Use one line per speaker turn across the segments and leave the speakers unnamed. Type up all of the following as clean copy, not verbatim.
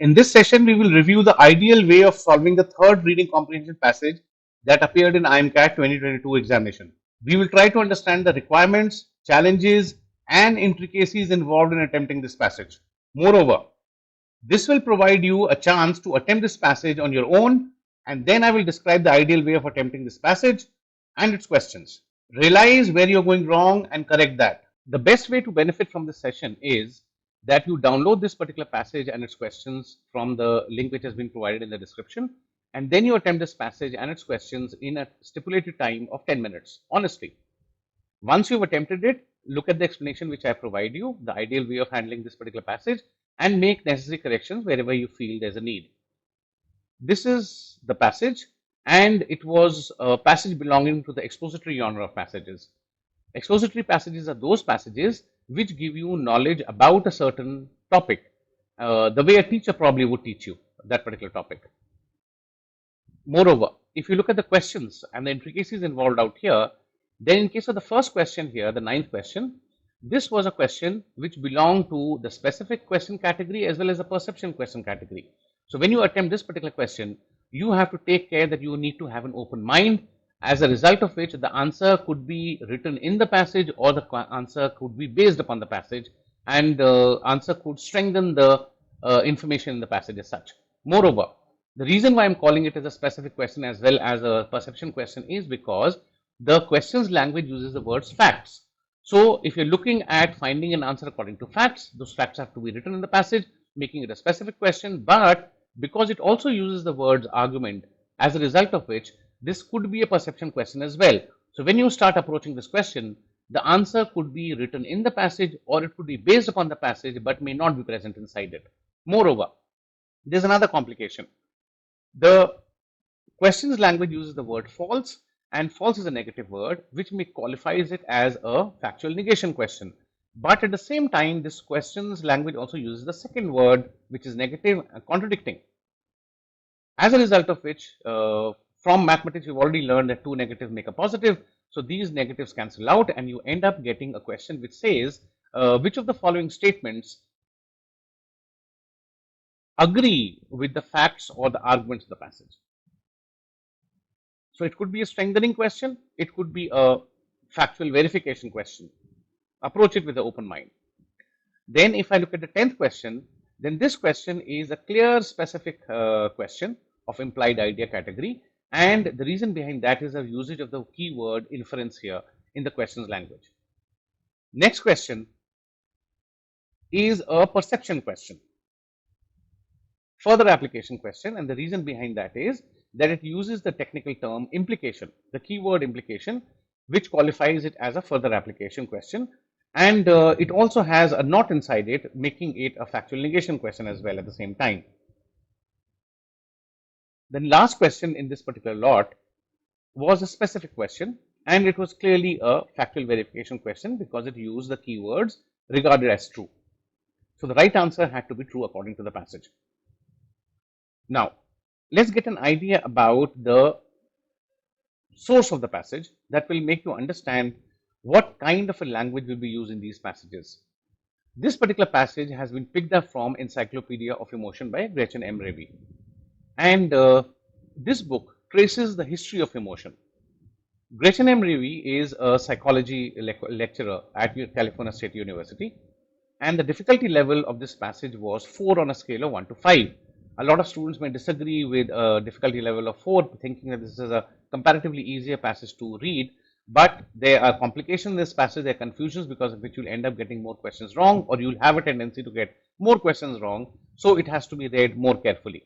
In this session, we will review the ideal way of solving the third reading comprehension passage that appeared in IIM-CAT 2022 examination. We will try to understand the requirements, challenges, and intricacies involved in attempting this passage. Moreover, this will provide you a chance to attempt this passage on your own, and then I will describe the ideal way of attempting this passage and its questions. Realize where you're going wrong and correct that. The best way to benefit from this session is that you download this particular passage and its questions from the link which has been provided in the description, and then you attempt this passage and its questions in a stipulated time of 10 minutes. Honestly, once you've attempted it, look at the explanation which I provide you, the ideal way of handling this particular passage, and make necessary corrections wherever you feel there's a need. This is the passage, and it was a passage belonging to the expository genre of passages. Expository passages are those passages which give you knowledge about a certain topic, the way a teacher probably would teach you that particular topic. Moreover, if you look at the questions and the intricacies involved out here, then in case of the first question here, the 9th question, this was a question which belonged to the specific question category as well as the perception question category. So when you attempt this particular question, you have to take care that you need to have an open mind, as a result of which the answer could be written in the passage or the answer could be based upon the passage, and the answer could strengthen the information in the passage as such. Moreover, the reason why I'm calling it as a specific question as well as a perception question is because the question's language uses the words facts. So if you're looking at finding an answer according to facts, those facts have to be written in the passage, making it a specific question. But because it also uses the words argument, as a result of which this could be a perception question as well. So when you start approaching this question, the answer could be written in the passage or it could be based upon the passage but may not be present inside it. Moreover, there's another complication. The question's language uses the word false, and false is a negative word which qualifies it as a factual negation question. But at the same time, this question's language also uses the second word which is negative and contradicting. As a result of which, from mathematics, we've already learned that two negatives make a positive. So these negatives cancel out and you end up getting a question which says, which of the following statements agree with the facts or the arguments of the passage? So it could be a strengthening question, it could be a factual verification question. Approach it with an open mind. Then if I look at the 10th question, then this question is a clear specific question of implied idea category, and the reason behind that is the usage of the keyword inference here in the question's language. Next question is a perception question, further application question, and the reason behind that is that it uses the technical term implication, the keyword implication, which qualifies it as a further application question, and it also has a not inside it, making it a factual negation question as well at the same time. The last question in this particular lot was a specific question, and it was clearly a factual verification question because it used the keywords regarded as true. So the right answer had to be true according to the passage. Now, let's get an idea about the source of the passage that will make you understand what kind of a language will be used in these passages. This particular passage has been picked up from Encyclopedia of Emotion by Gretchen M. Raby. And this book traces the history of emotion. Gretchen M. Raby is a psychology lecturer at California State University, and the difficulty level of this passage was 4 on a scale of 1 to 5. A lot of students may disagree with a difficulty level of 4, thinking that this is a comparatively easier passage to read, but there are complications in this passage, there are confusions because of which you'll end up getting more questions wrong, or you'll have a tendency to get more questions wrong, so it has to be read more carefully.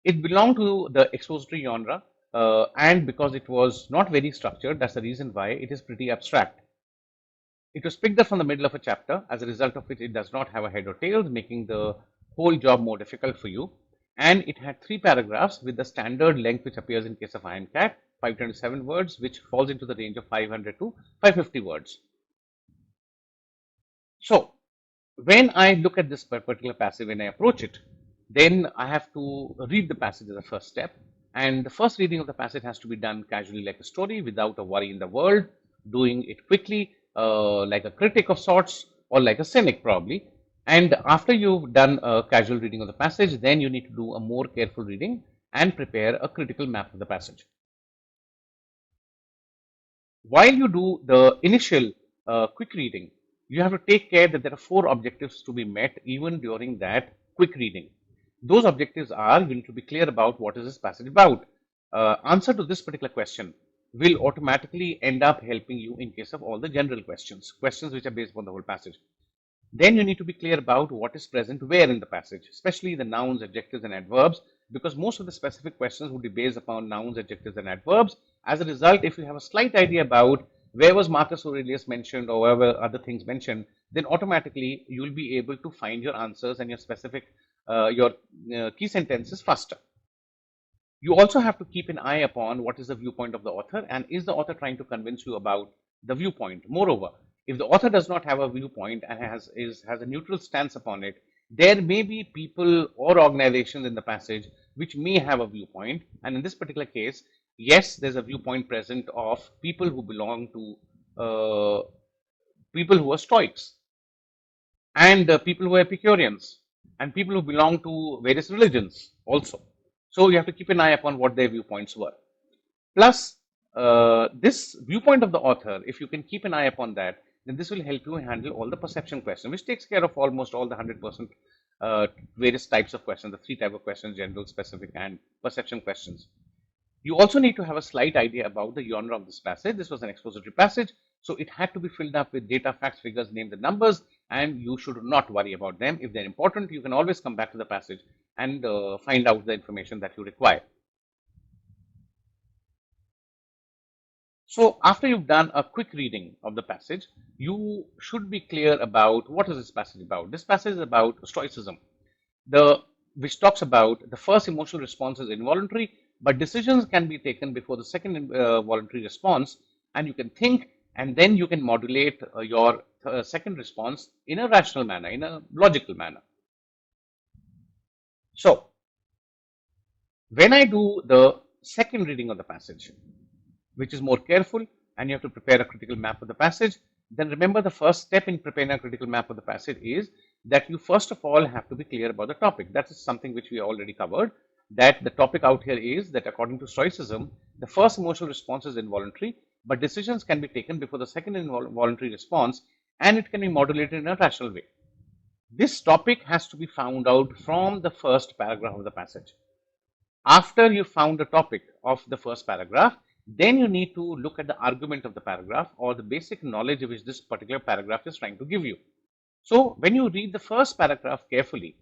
It belonged to the expository genre, and because it was not very structured, that's the reason why it is pretty abstract. It was picked up from the middle of a chapter, as a result of which it does not have a head or tails, making the whole job more difficult for you. And it had 3 paragraphs with the standard length which appears in case of IIM-CAT, 527 words, which falls into the range of 500 to 550 words. So when I look at this particular passage, when I approach it, then I have to read the passage as a first step. And the first reading of the passage has to be done casually like a story, without a worry in the world, doing it quickly, like a critic of sorts or like a cynic probably. And after you've done a casual reading of the passage, then you need to do a more careful reading and prepare a critical map of the passage. While you do the initial quick reading, you have to take care that there are four objectives to be met even during that quick reading. Those objectives are, you need to be clear about what is this passage about. Answer to this particular question will automatically end up helping you in case of all the general questions, questions which are based upon the whole passage. Then you need to be clear about what is present where in the passage, especially the nouns, adjectives, and adverbs, because most of the specific questions would be based upon nouns, adjectives, and adverbs. As a result, if you have a slight idea about where was Marcus Aurelius mentioned or wherever other things mentioned, then automatically you will be able to find your answers and your specific, your key sentences faster. You also have to keep an eye upon what is the viewpoint of the author and is the author trying to convince you about the viewpoint. Moreover, if the author does not have a viewpoint and has a neutral stance upon it, there may be people or organizations in the passage which may have a viewpoint. And in this particular case, yes, there's a viewpoint present of people who belong to people who are Stoics and people who are Epicureans and people who belong to various religions also. So you have to keep an eye upon what their viewpoints were. Plus, this viewpoint of the author, if you can keep an eye upon that, then this will help you handle all the perception questions, which takes care of almost all the 100% various types of questions, the three types of questions, general, specific, and perception questions. You also need to have a slight idea about the genre of this passage. This was an expository passage, so it had to be filled up with data, facts, figures, names, and numbers, and you should not worry about them. If they're important, you can always come back to the passage and find out the information that you require. So after you've done a quick reading of the passage, you should be clear about what is this passage about. This passage is about Stoicism, which talks about the first emotional response is involuntary, but decisions can be taken before the second voluntary response, and you can think, and then you can modulate your second response in a rational manner, in a logical manner. So when I do the second reading of the passage, which is more careful, and you have to prepare a critical map of the passage, then remember the first step in preparing a critical map of the passage is that you first of all have to be clear about the topic. That is something which we already covered, that the topic out here is that according to Stoicism, the first emotional response is involuntary, but decisions can be taken before the second involuntary response, and it can be modulated in a rational way. This topic has to be found out from the first paragraph of the passage. After you found the topic of the first paragraph, then you need to look at the argument of the paragraph or the basic knowledge which this particular paragraph is trying to give you. So when you read the first paragraph carefully,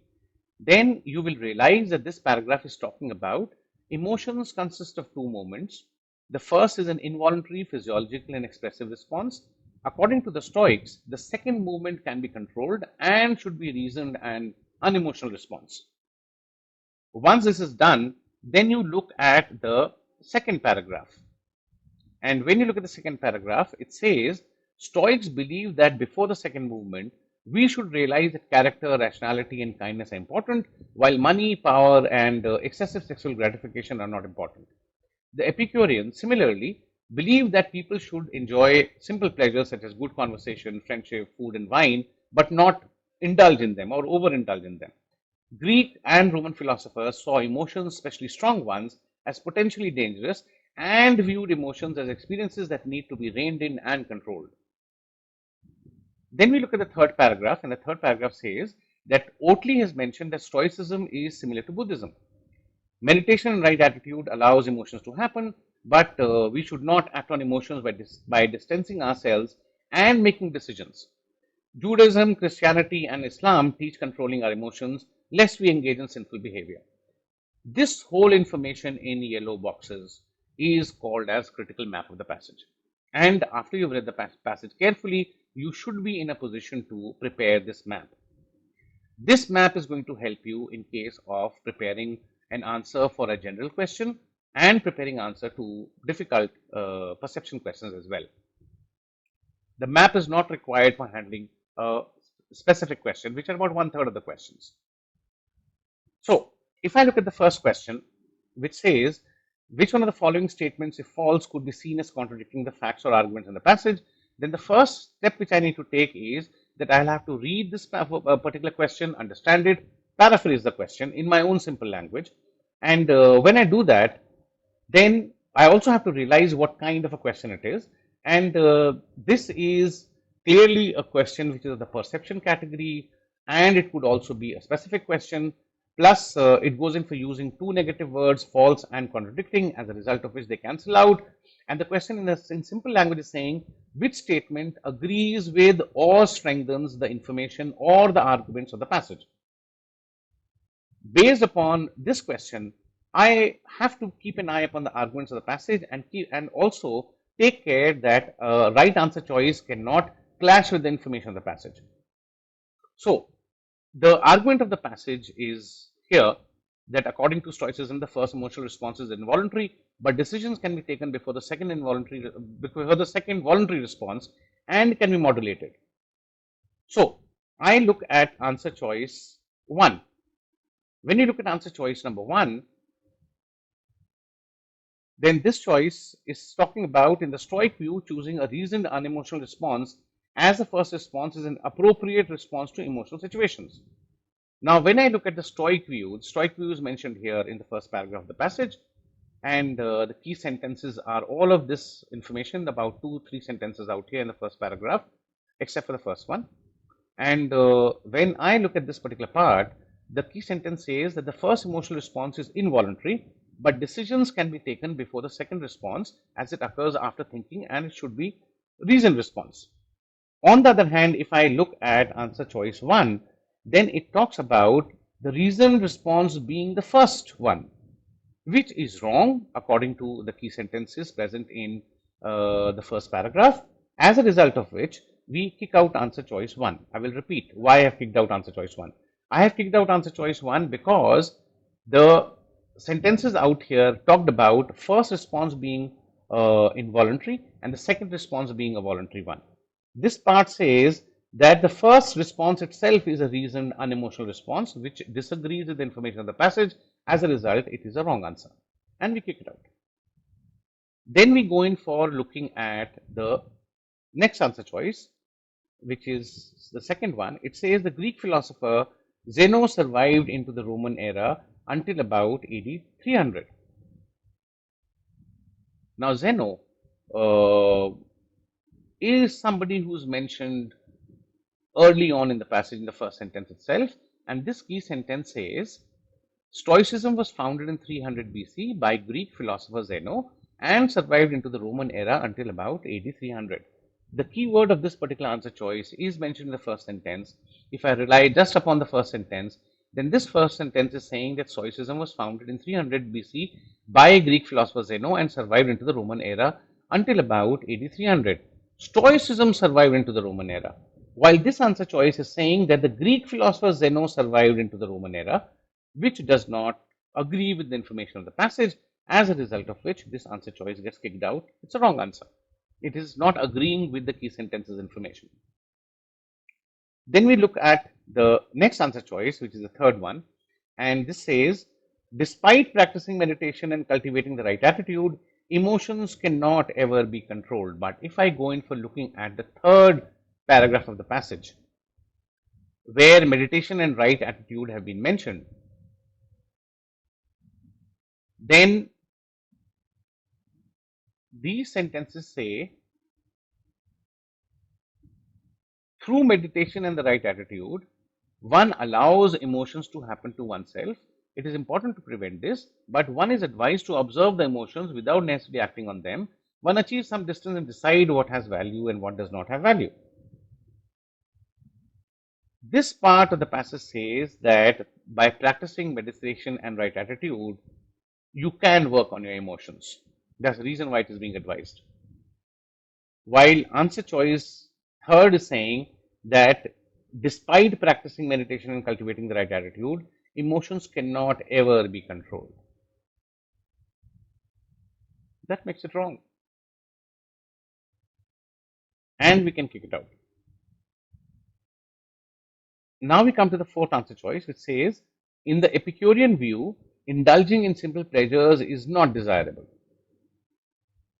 then you will realize that this paragraph is talking about emotions consist of two moments. The first is an involuntary, physiological, and expressive response. According to the Stoics, the second movement can be controlled and should be reasoned and unemotional response. Once this is done, then you look at the second paragraph. And when you look at the second paragraph, it says Stoics believe that before the second movement, we should realize that character, rationality, and kindness are important, while money, power, and excessive sexual gratification are not important. The Epicureans, similarly, believe that people should enjoy simple pleasures such as good conversation, friendship, food, and wine, but not indulge in them or overindulge in them. Greek and Roman philosophers saw emotions, especially strong ones, as potentially dangerous and viewed emotions as experiences that need to be reined in and controlled. Then we look at the third paragraph, and the third paragraph says that Oatley has mentioned that Stoicism is similar to Buddhism. Meditation and right attitude allows emotions to happen, but we should not act on emotions by distancing ourselves and making decisions. Judaism, Christianity, and Islam teach controlling our emotions lest we engage in sinful behavior. This whole information in yellow boxes is called as critical map of the passage. And after you've read the passage carefully, you should be in a position to prepare this map. This map is going to help you in case of preparing an answer for a general question and preparing answer to difficult perception questions as well. The map is not required for handling a specific question, which are about 1/3 of the questions. So if I look at the first question, which says, which one of the following statements, if false, could be seen as contradicting the facts or arguments in the passage, then the first step which I need to take is that I'll have to read this particular question, understand it, paraphrase the question in my own simple language. And when I do that, then I also have to realize what kind of a question it is. And this is clearly a question which is of the perception category, and it could also be a specific question. Plus, it goes in for using two negative words, false and contradicting, as a result of which they cancel out. And the question in simple language is saying which statement agrees with or strengthens the information or the arguments of the passage. Based upon this question, I have to keep an eye upon the arguments of the passage and also take care that right answer choice cannot clash with the information of the passage. So the argument of the passage is here that according to Stoicism, the first emotional response is involuntary, but decisions can be taken before the second voluntary response and can be modulated. So I look at answer choice 1. When you look at answer choice number 1, then this choice is talking about, in the Stoic view, choosing a reasoned unemotional response as the first response is an appropriate response to emotional situations. Now, when I look at the Stoic view is mentioned here in the first paragraph of the passage, and the key sentences are all of this information, about 2-3 sentences out here in the first paragraph, except for the first one. And when I look at this particular part, the key sentence says that the first emotional response is involuntary, but decisions can be taken before the second response as it occurs after thinking, and it should be reasoned response. On the other hand, if I look at answer choice 1, then it talks about the reasoned response being the first one, which is wrong according to the key sentences present in the first paragraph, as a result of which we kick out answer choice 1. I will repeat why I have kicked out answer choice 1. I have kicked out answer choice 1 because the sentences out here talked about first response being involuntary and the second response being a voluntary one. This part says that the first response itself is a reasoned unemotional response which disagrees with the information of the passage. As a result, it is a wrong answer, and we kick it out. Then we go in for looking at the next answer choice, which is the second one. It says the Greek philosopher Zeno survived into the Roman era until about AD 300. Now, Zeno is somebody who's mentioned early on in the passage in the first sentence itself, and this key sentence says Stoicism was founded in 300 BC by Greek philosopher Zeno and survived into the Roman era until about AD 300. The key word of this particular answer choice is mentioned in the first sentence. If I rely just upon the first sentence, then this first sentence is saying that Stoicism was founded in 300 BC by Greek philosopher Zeno and survived into the Roman era until about AD 300. Stoicism survived into the Roman era, while this answer choice is saying that the Greek philosopher Zeno survived into the Roman era, which does not agree with the information of the passage, as a result of which this answer choice gets kicked out. It's a wrong answer. It is not agreeing with the key sentences information. Then we look at the next answer choice, which is the third one, and this says, despite practicing meditation and cultivating the right attitude, emotions cannot ever be controlled. But if I go in for looking at the third paragraph of the passage, where meditation and right attitude have been mentioned, then these sentences say, through meditation and the right attitude, one allows emotions to happen to oneself. It is important to prevent this, but one is advised to observe the emotions without necessarily acting on them. One achieves some distance and decide what has value and what does not have value. This part of the passage says that by practicing meditation and right attitude, you can work on your emotions. That's the reason why it is being advised. While answer choice third is saying that despite practicing meditation and cultivating the right attitude, emotions cannot ever be controlled. That makes it wrong. And we can kick it out. Now we come to the fourth answer choice, which says, in the Epicurean view, indulging in simple pleasures is not desirable.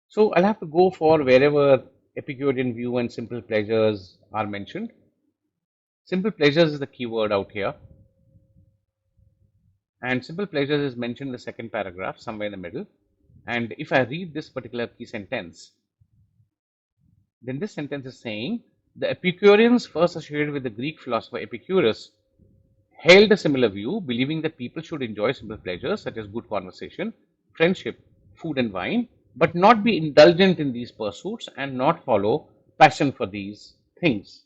So I'll have to go for wherever Epicurean view and simple pleasures are mentioned. Simple pleasures is the keyword out here. And simple pleasures is mentioned in the second paragraph, somewhere in the middle. And if I read this particular key sentence, then this sentence is saying the Epicureans, first associated with the Greek philosopher Epicurus, held a similar view, believing that people should enjoy simple pleasures such as good conversation, friendship, food, and wine, but not be indulgent in these pursuits and not follow passion for these things.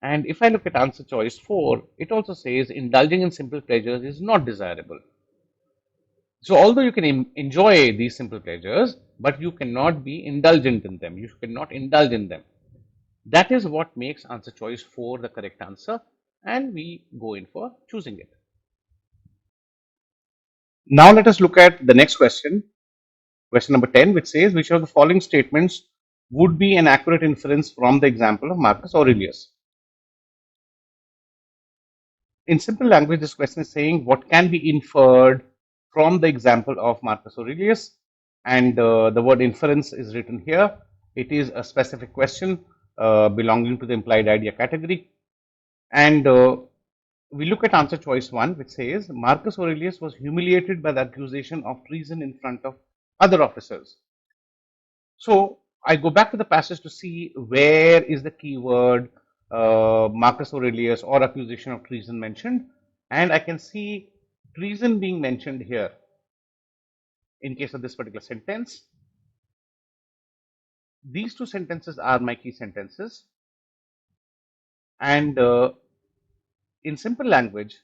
And if I look at answer choice 4, it also says indulging in simple pleasures is not desirable. So, although you can enjoy these simple pleasures, but you cannot be indulgent in them, you cannot indulge in them. That is what makes answer choice 4 the correct answer, and we go in for choosing it. Now, let us look at the next question, question number 10, which says which of the following statements would be an accurate inference from the example of Marcus Aurelius. In simple language, this question is saying what can be inferred from the example of Marcus Aurelius, and the word inference is written here. It is a specific question belonging to the implied idea category, and we look at answer choice 1, which says Marcus Aurelius was humiliated by the accusation of treason in front of other officers. So I go back to the passage to see where is the keyword Marcus Aurelius or accusation of treason mentioned, and I can see treason being mentioned here in case of this particular sentence. These two sentences are my key sentences, and in simple language,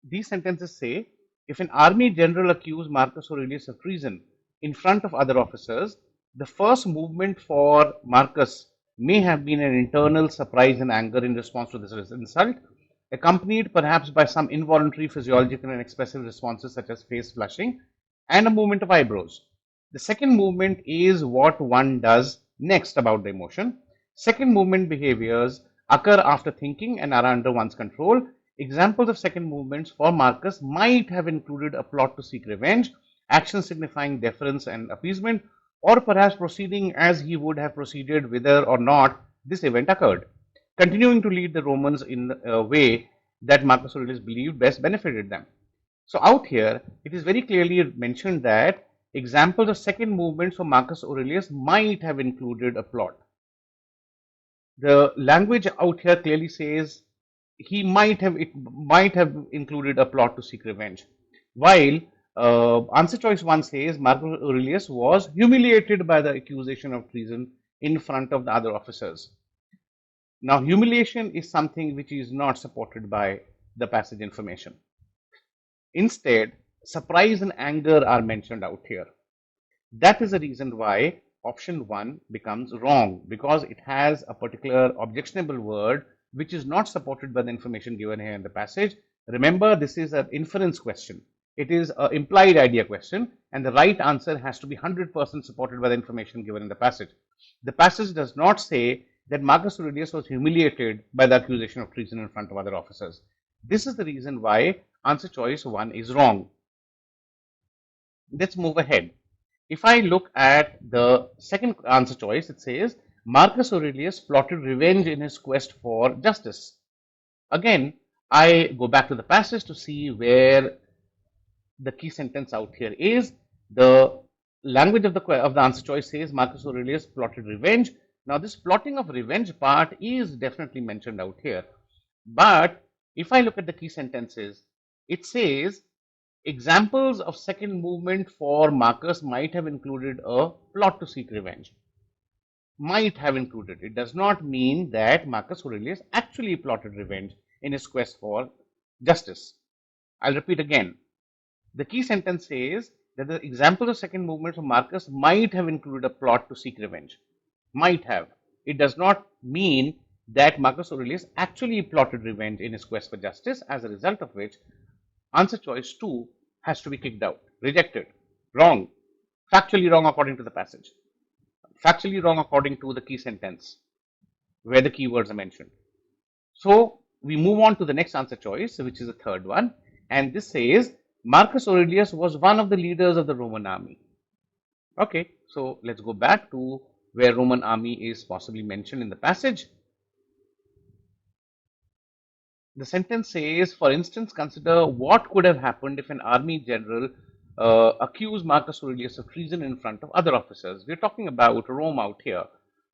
these sentences say if an army general accused Marcus Aurelius of treason in front of other officers, the first movement for Marcus may have been an internal surprise and anger in response to this insult, accompanied perhaps by some involuntary physiological and expressive responses such as face flushing and a movement of eyebrows. The second movement is what one does next about the emotion. Second movement behaviors occur after thinking and are under one's control. Examples of second movements for Marcus might have included a plot to seek revenge, action signifying deference and appeasement, or perhaps proceeding as he would have proceeded whether or not this event occurred, continuing to lead the Romans in a way that Marcus Aurelius believed best benefited them. So out here, it is very clearly mentioned that examples of second movements for Marcus Aurelius might have included a plot. The language out here clearly says it might have included a plot to seek revenge, while answer choice 1 says Marcus Aurelius was humiliated by the accusation of treason in front of the other officers. Now, humiliation is something which is not supported by the passage information. Instead, surprise and anger are mentioned out here. That is the reason why option 1 becomes wrong, because it has a particular objectionable word which is not supported by the information given here in the passage. Remember, this is an inference question. It is an implied idea question, and the right answer has to be 100% supported by the information given in the passage. The passage does not say that Marcus Aurelius was humiliated by the accusation of treason in front of other officers. This is the reason why answer choice 1 is wrong. Let's move ahead. If I look at the second answer choice, it says Marcus Aurelius plotted revenge in his quest for justice. Again, I go back to the passage to see where the key sentence out here is. The language of the answer choice says Marcus Aurelius plotted revenge. Now, this plotting of revenge part is definitely mentioned out here. But if I look at the key sentences, it says examples of second movement for Marcus might have included a plot to seek revenge. Might have included. It does not mean that Marcus Aurelius actually plotted revenge in his quest for justice. I'll repeat again. The key sentence says that the examples of second movement for Marcus might have included a plot to seek revenge. Might have. It does not mean that Marcus Aurelius actually plotted revenge in his quest for justice, as a result of which answer choice 2 has to be kicked out, rejected, wrong, factually wrong according to the passage, factually wrong according to the key sentence where the keywords are mentioned. So we move on to the next answer choice, which is the third one, and this says Marcus Aurelius was one of the leaders of the Roman army. Okay, so let's go back to where Roman army is possibly mentioned in the passage. The sentence says, for instance, consider what could have happened if an army general accused Marcus Aurelius of treason in front of other officers. We're talking about Rome out here.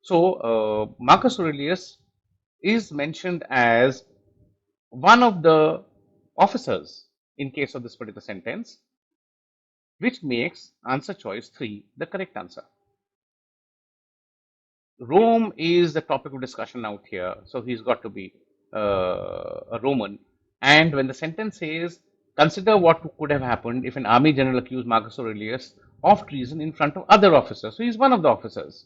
So, Marcus Aurelius is mentioned as one of the officers in case of this particular sentence, which makes answer choice 3 the correct answer. Rome is the topic of discussion out here, so he's got to be a Roman. And when the sentence says, consider what could have happened if an army general accused Marcus Aurelius of treason in front of other officers. So he's one of the officers.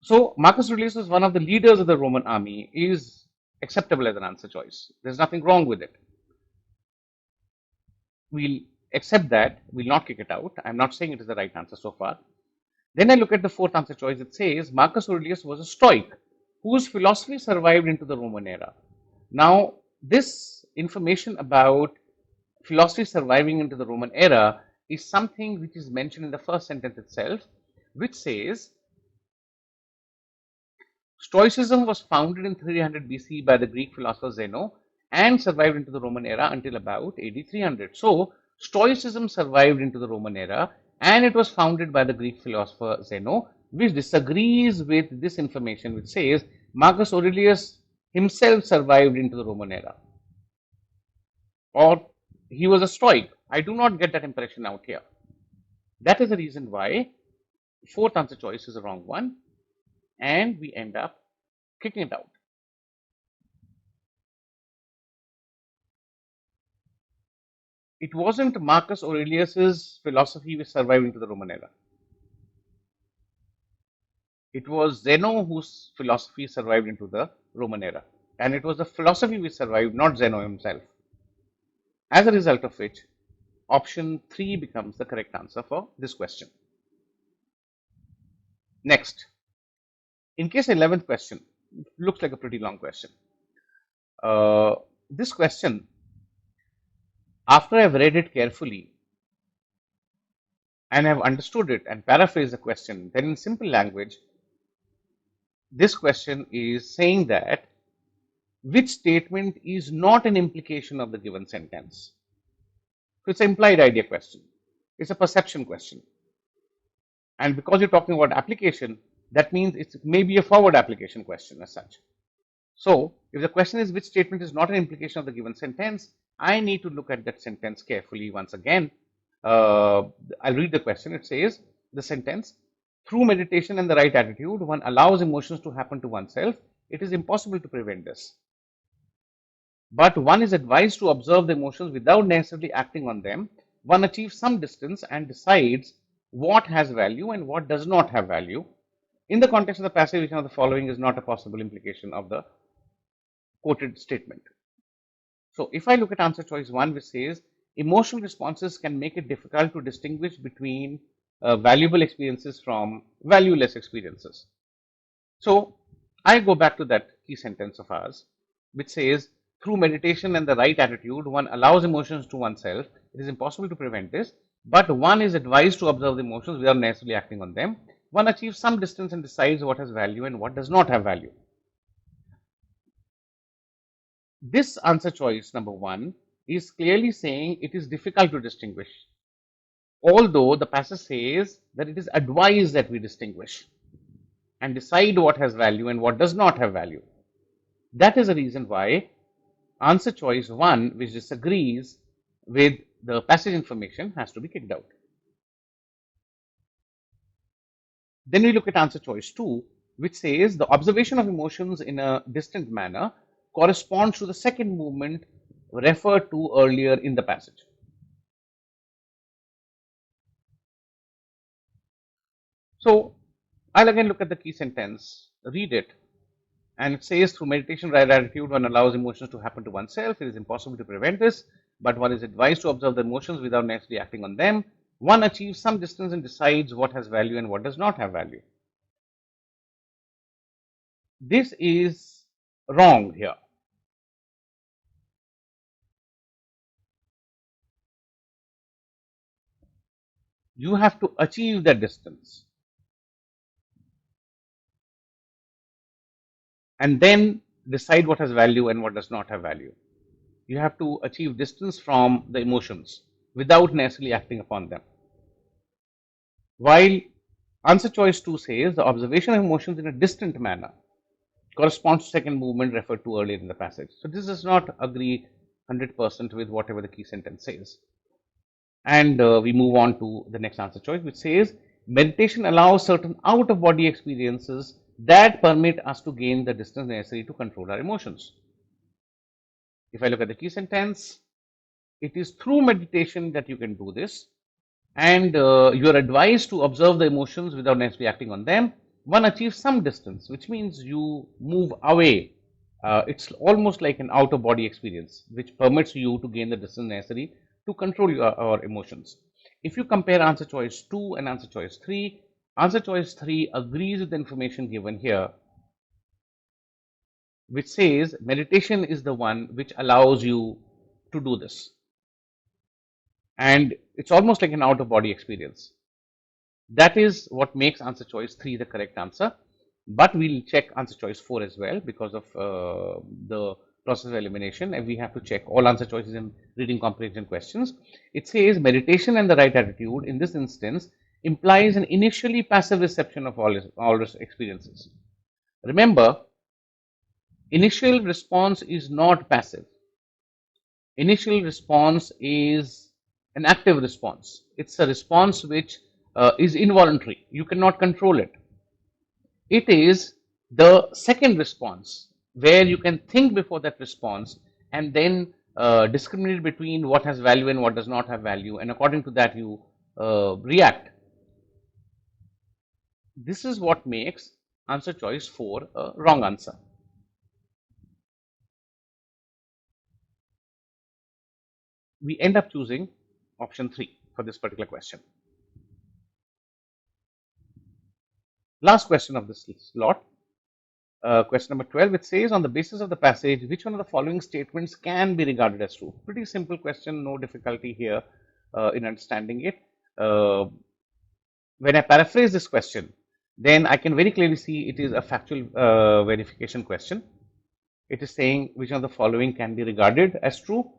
So Marcus Aurelius is one of the leaders of the Roman army, is acceptable as an answer choice. There's nothing wrong with it. We'll accept that, we'll not kick it out. I'm not saying it is the right answer so far. Then I look at the fourth answer choice. It says Marcus Aurelius was a Stoic whose philosophy survived into the Roman era. Now, this information about philosophy surviving into the Roman era is something which is mentioned in the first sentence itself, which says Stoicism was founded in 300 BC by the Greek philosopher Zeno and survived into the Roman era until about AD 300. So, Stoicism survived into the Roman era and it was founded by the Greek philosopher Zeno, which disagrees with this information, which says Marcus Aurelius himself survived into the Roman era, or he was a Stoic. I do not get that impression out here. That is the reason why fourth answer choice is the wrong one, and we end up kicking it out. It wasn't Marcus Aurelius's philosophy which survived into the Roman era. It was Zeno whose philosophy survived into the Roman era. And it was the philosophy which survived, not Zeno himself. As a result of which, option 3 becomes the correct answer for this question. Next, in case 11th question, looks like a pretty long question. This question, after I've read it carefully and I've understood it and paraphrased the question, then in simple language, this question is saying that which statement is not an implication of the given sentence. So it's an implied idea question. It's a perception question. And because you're talking about application, that means it may be a forward application question as such. So if the question is which statement is not an implication of the given sentence, I need to look at that sentence carefully once again. I'll read the question. It says, the sentence, through meditation and the right attitude, one allows emotions to happen to oneself. It is impossible to prevent this. But one is advised to observe the emotions without necessarily acting on them. One achieves some distance and decides what has value and what does not have value. In the context of the passage, which one of the following is not a possible implication of the quoted statement. So if I look at answer choice 1, which says emotional responses can make it difficult to distinguish between valuable experiences from valueless experiences. So I go back to that key sentence of ours, which says through meditation and the right attitude, one allows emotions to oneself. It is impossible to prevent this, but one is advised to observe the emotions without necessarily acting on them. One achieves some distance and decides what has value and what does not have value. This answer choice number 1 is clearly saying it is difficult to distinguish, although the passage says that it is advised that we distinguish and decide what has value and what does not have value. That is the reason why answer choice 1, which disagrees with the passage information, has to be kicked out. Then we look at answer choice 2, which says the observation of emotions in a distant manner corresponds to the second movement referred to earlier in the passage. So I'll again look at the key sentence, read it, and it says through meditation, right attitude, one allows emotions to happen to oneself. It is impossible to prevent this, but one is advised to observe the emotions without necessarily acting on them. One achieves some distance and decides what has value and what does not have value. This is wrong here. You have to achieve that distance. And then decide what has value and what does not have value. You have to achieve distance from the emotions without necessarily acting upon them. While answer choice 2 says the observation of emotions in a distant manner corresponds to second movement referred to earlier in the passage. So this does not agree 100% with whatever the key sentence says. And we move on to the next answer choice, which says meditation allows certain out of body experiences that permit us to gain the distance necessary to control our emotions. If I look at the key sentence, it is through meditation that you can do this, and you are advised to observe the emotions without necessarily acting on them. One achieves some distance, which means you move away. It's almost like an out of body experience, which permits you to gain the distance necessary to control your emotions. If you compare answer choice 2 and answer choice 3, answer choice 3 agrees with the information given here, which says meditation is the one which allows you to do this. And it's almost like an out of body experience. That is what makes answer choice 3 the correct answer. But we'll check answer choice 4 as well because of the process of elimination, and we have to check all answer choices in reading comprehension questions. It says meditation and the right attitude in this instance implies an initially passive reception of all experiences. Remember, initial response is not passive. Initial response is an active response. It's a response which is involuntary. You cannot control it. It is the second response where you can think before that response and then discriminate between what has value and what does not have value, and according to that you react. This is what makes answer choice 4 a wrong answer. We end up choosing option 3 for this particular question. Last question of this slot, question number 12, it says on the basis of the passage, which one of the following statements can be regarded as true? Pretty simple question, no difficulty here in understanding it. When I paraphrase this question, then I can very clearly see it is a factual verification question. It is saying which one of the following can be regarded as true,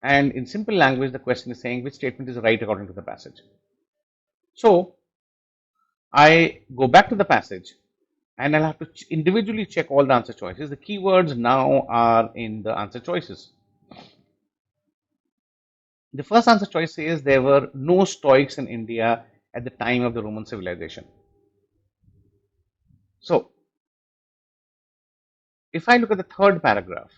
and in simple language, the question is saying which statement is right according to the passage. So I go back to the passage and I'll have to individually check all the answer choices. The keywords now are in the answer choices. The first answer choice says there were no Stoics in India at the time of the Roman civilization. So, if I look at the third paragraph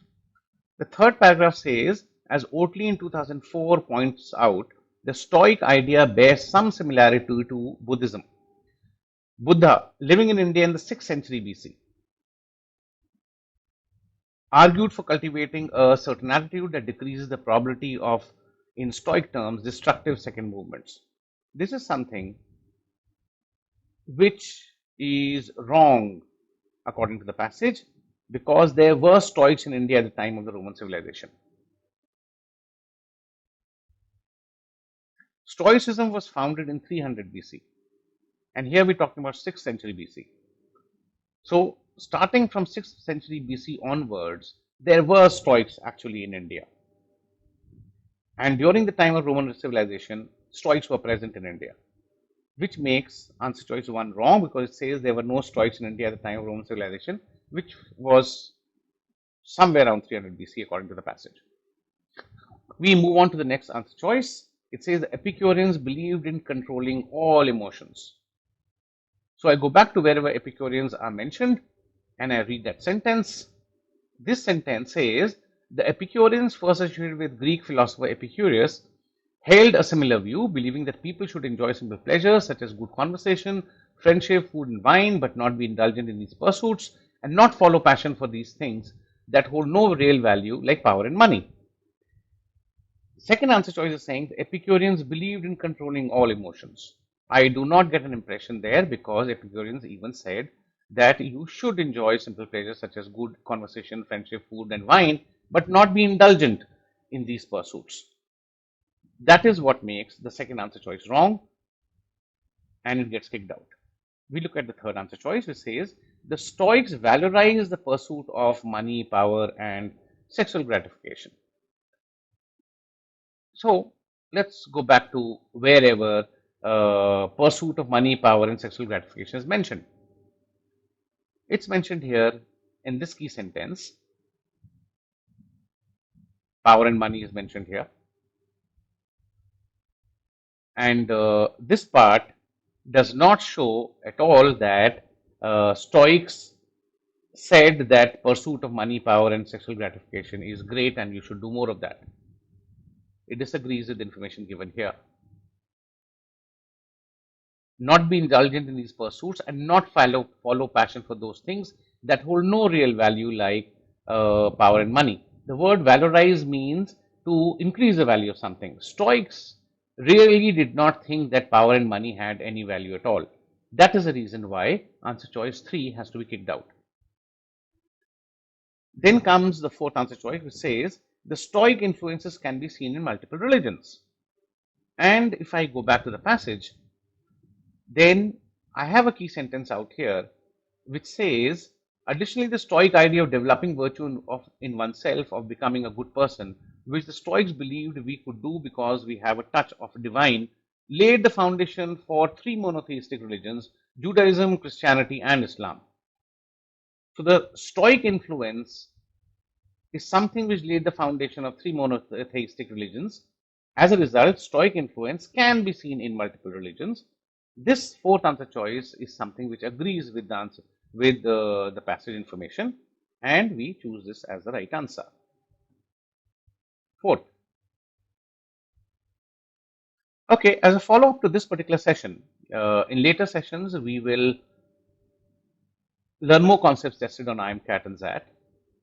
says, as Oatley in 2004 points out, the Stoic idea bears some similarity to Buddhism. Buddha, living in India in the 6th century BC, argued for cultivating a certain attitude that decreases the probability of, in Stoic terms, destructive second movements. This is something which is wrong according to the passage because there were Stoics in India at the time of the Roman civilization. Stoicism was founded in 300 BC, and here we're talking about 6th century BC. So, starting from 6th century BC onwards, there were Stoics actually in India. And during the time of Roman civilization, Stoics were present in India, which makes answer choice 1 wrong because it says there were no Stoics in India at the time of Roman civilization, which was somewhere around 300 BC according to the passage. We move on to the next answer choice. It says the Epicureans believed in controlling all emotions. So I go back to wherever Epicureans are mentioned and I read that sentence. This sentence says the Epicureans, first associated with Greek philosopher Epicurus, held a similar view, believing that people should enjoy simple pleasures such as good conversation, friendship, food, and wine, but not be indulgent in these pursuits and not follow passion for these things that hold no real value like power and money. Second answer choice is saying the Epicureans believed in controlling all emotions. I do not get an impression there because Epicureans even said that you should enjoy simple pleasures such as good conversation, friendship, food, and wine, but not be indulgent in these pursuits. That is what makes the second answer choice wrong and it gets kicked out. We look at the third answer choice, which says The Stoics valorize the pursuit of money, power, and sexual gratification. So let's go back to wherever pursuit of money, power, and sexual gratification is mentioned. It's mentioned here in this key sentence. Power and money is mentioned here. And this part does not show at all that Stoics said that pursuit of money, power, and sexual gratification is great and you should do more of that. It disagrees with the information given here. Not be indulgent in these pursuits and not follow passion for those things that hold no real value, like power and money. The word valorize means to increase the value of something. Stoics really did not think that power and money had any value at all. That is the reason why answer choice 3 has to be kicked out. Then comes the fourth answer choice, which says the Stoic influences can be seen in multiple religions. And if I go back to the passage, then I have a key sentence out here which says, additionally, the Stoic idea of developing virtue in oneself, of becoming a good person, which the Stoics believed we could do because we have a touch of divine, laid the foundation for three monotheistic religions: Judaism, Christianity, and Islam. So the Stoic influence is something which laid the foundation of three monotheistic religions. As a result, Stoic influence can be seen in multiple religions. This fourth answer choice is something which agrees with the answer, with the passage information, and we choose this as the right answer. Fourth. Okay, as a follow-up to this particular session, in later sessions, we will learn more concepts tested on IIM-CAT and XAT.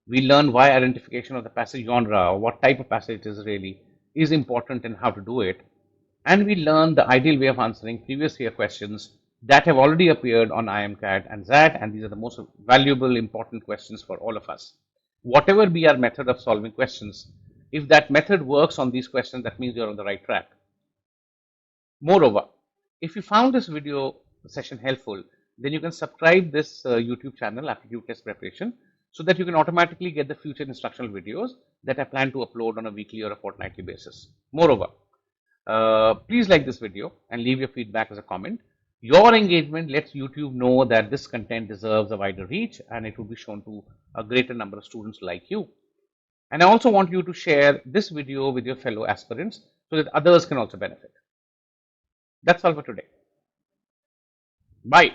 We learn why identification of the passage genre, or what type of passage it is really, is important and how to do it. And we learn the ideal way of answering previous year questions that have already appeared on IIM-CAT and XAT, and these are the most valuable, important questions for all of us. Whatever be our method of solving questions, if that method works on these questions, that means you're on the right track. Moreover, if you found this video session helpful, then you can subscribe this YouTube channel, Aptitude Test Preparation, so that you can automatically get the future instructional videos that I plan to upload on a weekly or a fortnightly basis. Moreover, please like this video and leave your feedback as a comment. Your engagement lets YouTube know that this content deserves a wider reach and it will be shown to a greater number of students like you. And I also want you to share this video with your fellow aspirants so that others can also benefit. That's all for today. Bye.